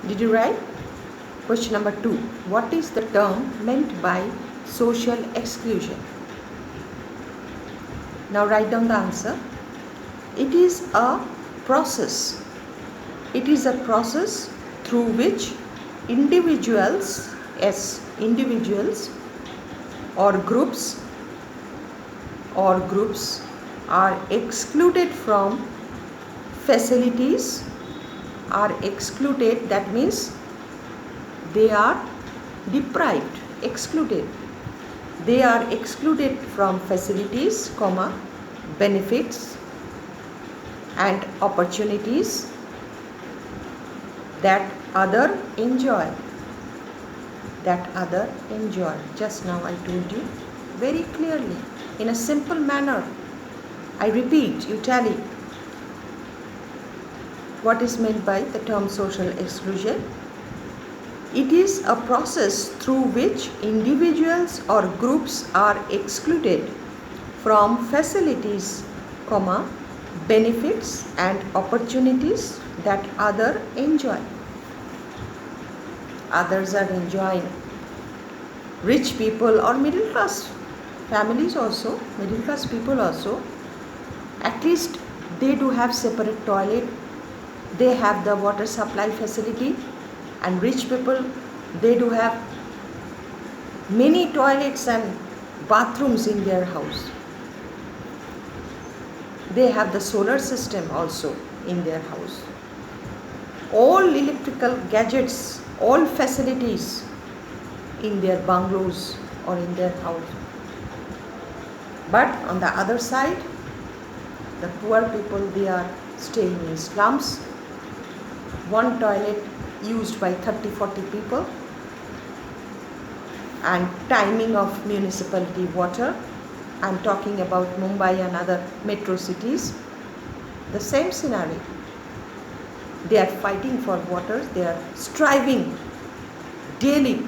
Did you write? Question number 2. What is the term meant by social exclusion? Now write down the answer. It is a process. It is a process through which individuals or groups are excluded from facilities, that means they are deprived, excluded. They are excluded from facilities, benefits and opportunities that other enjoy. Just now I told you very clearly in a simple manner. I repeat, you tally. What is meant by the term social exclusion? It is a process through which individuals or groups are excluded from facilities, benefits and opportunities that others enjoy. Others are enjoying. Rich people or middle class families also, middle class people also, at least they do have separate toilet. They have the water supply facility. And rich people, they do have many toilets and bathrooms in their house. They have the solar system also in their house. All electrical gadgets, all facilities in their bungalows or in their house. But on the other side, the poor people, they are staying in slums. One toilet used by 30-40 people, and timing of municipality water. I'm talking about Mumbai and other metro cities. The same scenario. They are fighting for water. They are striving daily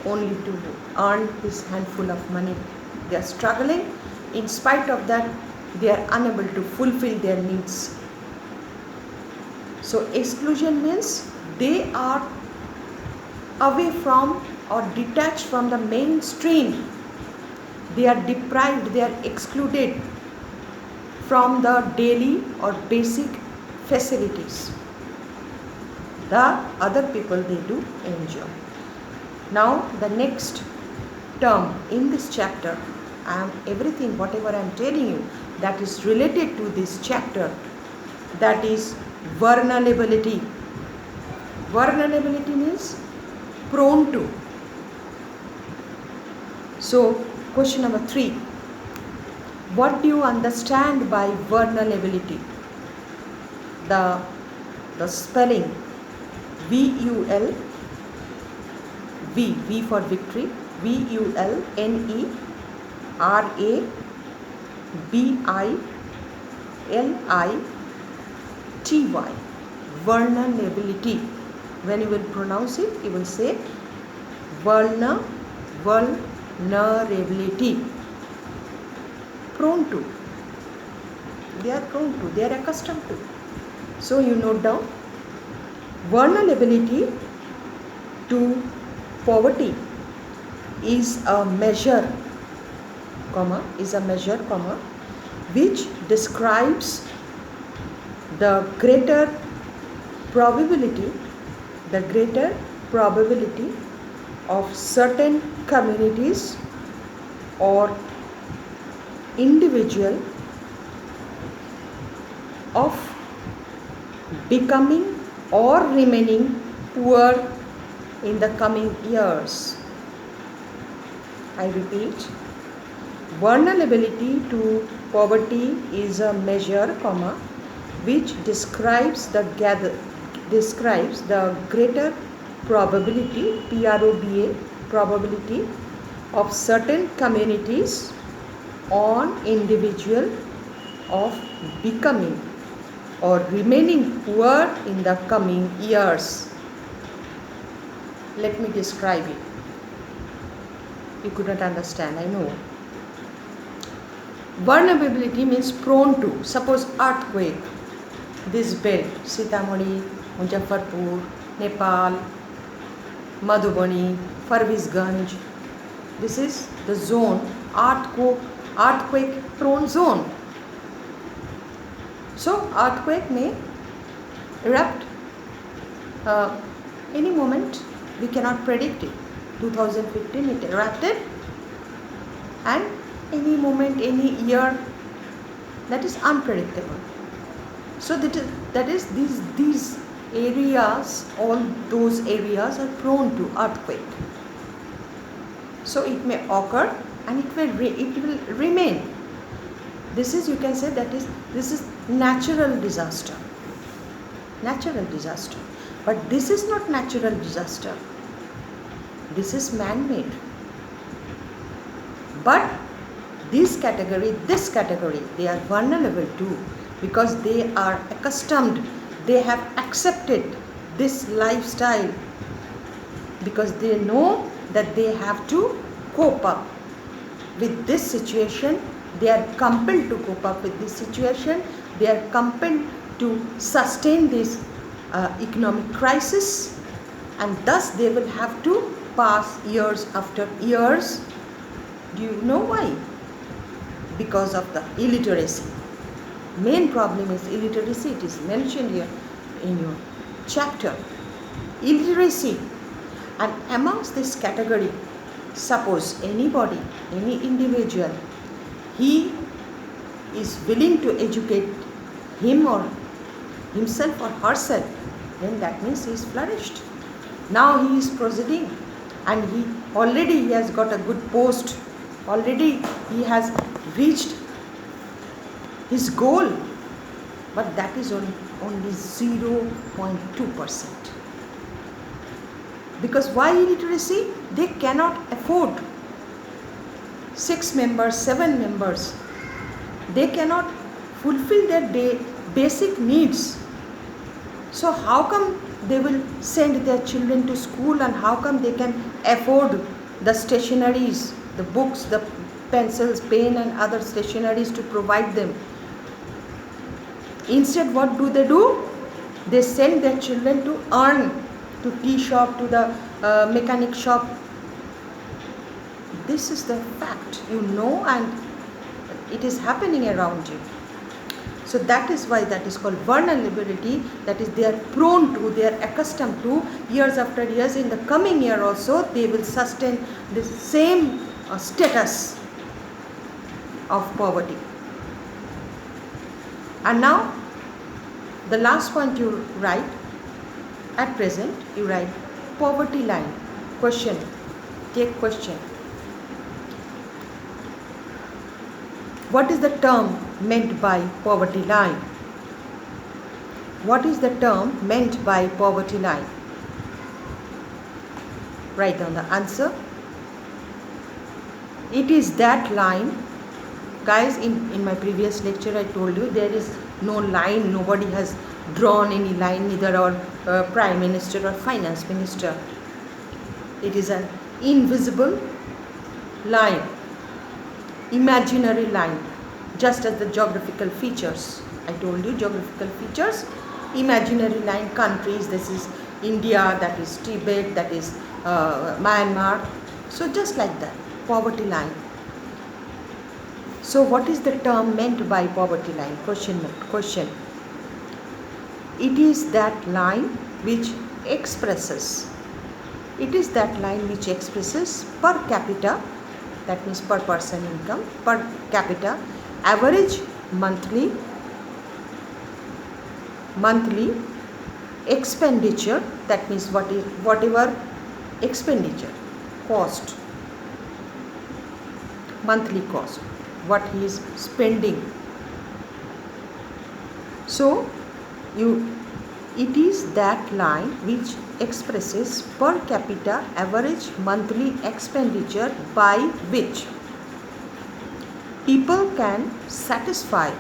only to earn this handful of money. They are struggling. In spite of that, they are unable to fulfill their needs. So exclusion means they are away from or detached from the mainstream. They are deprived, they are excluded from the daily or basic facilities. The other people, they do enjoy. Now the next term in this chapter, everything whatever I am telling you that is related to this chapter, that is vulnerability. Vulnerability means prone to. So question number 3. What do you understand by vulnerability? The spelling V for victory, VULNERABILITY. Vulnerability. When you will pronounce it, you will say vulnerability. Prone to. They are prone to. They are accustomed to. So you note down. Vulnerability to poverty is a measure, which describes the greater probability of certain communities or individual of becoming or remaining poor in the coming years. I repeat, vulnerability to poverty is a measure, which describes the greater probability, probability of certain communities on individual of becoming or remaining poor in the coming years. Let me describe it. You could not understand, I know. Vulnerability means prone to. Suppose earthquake, this belt, Sitamarhi, Muzaffarpur, Nepal, Madhubani, Farvisganj. This is the zone, earthquake prone zone. So earthquake may erupt any moment. We cannot predict it. 2015 it erupted, and any moment, any year, that is unpredictable. So that is these areas, all those areas are prone to earthquake. So it may occur and it will remain. This is, you can say, this is natural disaster. Natural disaster. But this is not natural disaster. This is man-made. But this category, they are vulnerable too, because they are accustomed, they have accepted this lifestyle, because they know that they have to cope up with this situation. They are compelled to cope up with this situation. They are compelled to sustain this economic crisis, and thus they will have to pass years after years. Do you know why? Because of the illiteracy. Main problem is illiteracy. It is mentioned here in your chapter. Illiteracy. And amongst this category, suppose anybody, any individual, he is willing to educate him or himself or herself, then that means he is flourished. Now he is proceeding, and he has got a good post. Already he has reached his goal, but that is only 0.2%. Because why illiteracy? They cannot afford 6 members, 7 members. They cannot fulfill their basic needs. So how come they will send their children to school, and how come they can afford the stationaries, the books, the pencils, pen and other stationaries to provide them? Instead, what do? They send their children to earn, to tea shop, to the mechanic shop. This is the fact, and it is happening around you. So that is why that is called vulnerability. That is, they are prone to, they are accustomed to, years after years. In the coming year also, they will sustain the same status of poverty. And now, the last point you write, at present, you write poverty line. Question. Take question. What is the term meant by poverty line? What is the term meant by poverty line? Write down the answer. It is that line. Guys, in my previous lecture I told you there is no line. Nobody has drawn any line, neither our Prime Minister or Finance Minister. It is an invisible line, imaginary line, just as the geographical features. I told you geographical features, imaginary line, countries. This is India, that is Tibet, that is Myanmar. So just like that, poverty line. So what is the term meant by poverty line? Question. It is that line which expresses. It is that line which expresses per capita, that means per person income, per capita, average monthly expenditure, that means whatever expenditure, cost, monthly cost, what he is spending. So it is that line which expresses per capita average monthly expenditure by which people can satisfy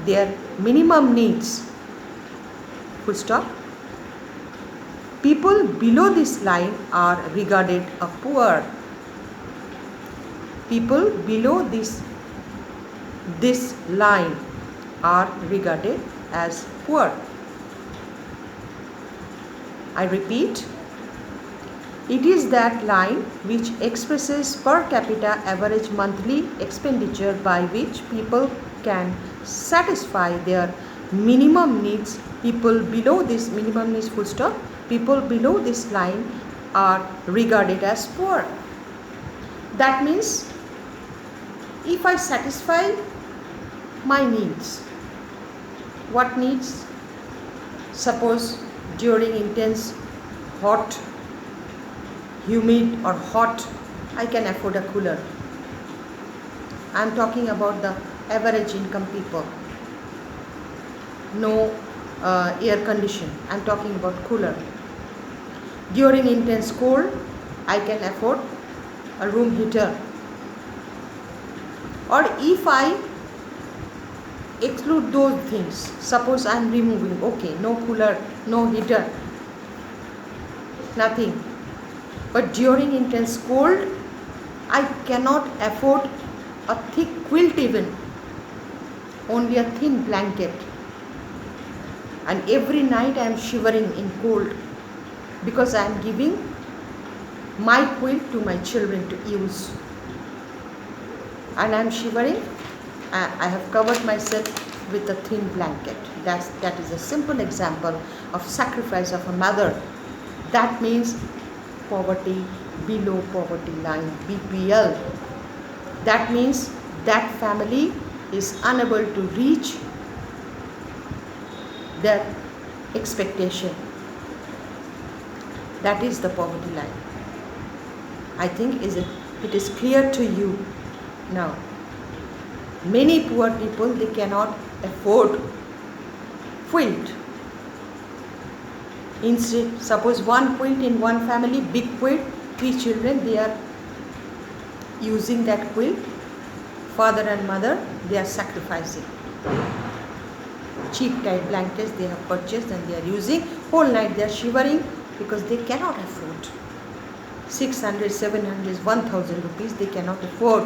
their minimum needs. Full stop. People below this line are regarded as poor. People below this line are regarded as poor. I repeat, it is that line which expresses per capita average monthly expenditure by which people can satisfy their minimum needs. People below this minimum needs full stop, people below this line are regarded as poor. That means if I satisfy my needs, what needs? Suppose during intense hot, humid or hot, I can afford a cooler. I am talking about the average income people. No air condition. I am talking about cooler. During intense cold, I can afford a room heater. Or if I exclude those things, suppose I am removing, okay, no cooler, no heater, nothing. But during intense cold, I cannot afford a thick quilt even, only a thin blanket. And every night I am shivering in cold because I am giving my quilt to my children to use. And I am shivering, I have covered myself with a thin blanket. That is a simple example of sacrifice of a mother. That means poverty, below poverty line, BPL. That means that family is unable to reach their expectation. That is the poverty line. I think it is clear to you now. Many poor people, they cannot afford quilt. Instead, suppose one quilt in one family, big quilt, 3 children, they are using that quilt. Father and mother, they are sacrificing. Cheap type blankets they have purchased and they are using. Whole night they are shivering because they cannot afford. 600, 700, 1000 rupees they cannot afford